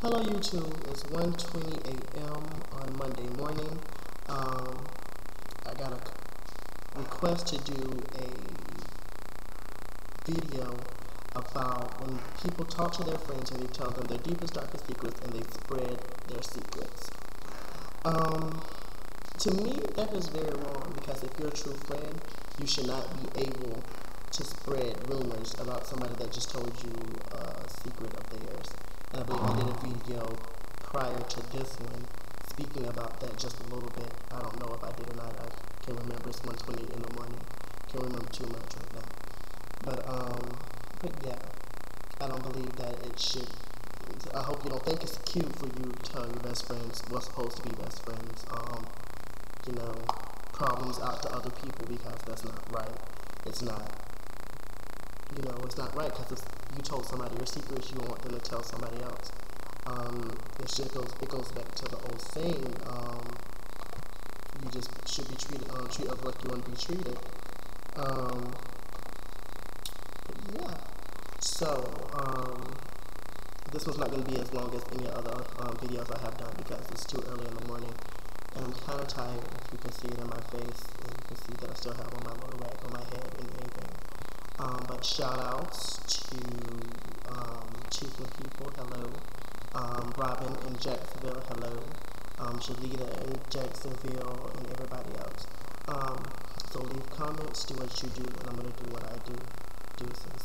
Hello YouTube, it's 1:20 a.m. on Monday morning. I got a request to do a video about when people talk to their friends and they tell them their deepest, darkest secrets and they spread their secrets. To me, that is very wrong because if you're a true friend, you should not be able to spread rumors about somebody that just told you a secret of theirs. And I believe I did a video prior to this one speaking about that just a little bit. I don't know if I did or not. I can't remember. It's 1:20 in the morning. Can't remember too much right now. But yeah, I don't believe that it should. I hope you don't think it's cute for you to tell your best friends what's supposed to be best friends. Problems out to other people because that's not right. It's not. It's not right because if you told somebody your secrets, you don't want them to tell somebody else. It goes back to the old saying, you just should be treat others like you want to be treated. Yeah. So, this one's not going to be as long as any other videos I have done because it's too early in the morning. And I'm kind of tired, if you can see it in my face, and you can see that I still have on my little rag on my head and anything. But shout outs to Chiefland people, hello. Robin in Jacksonville, hello. Shalita in Jacksonville, and everybody else. So leave comments, do what you do, and I'm going to do what I do. Deuces.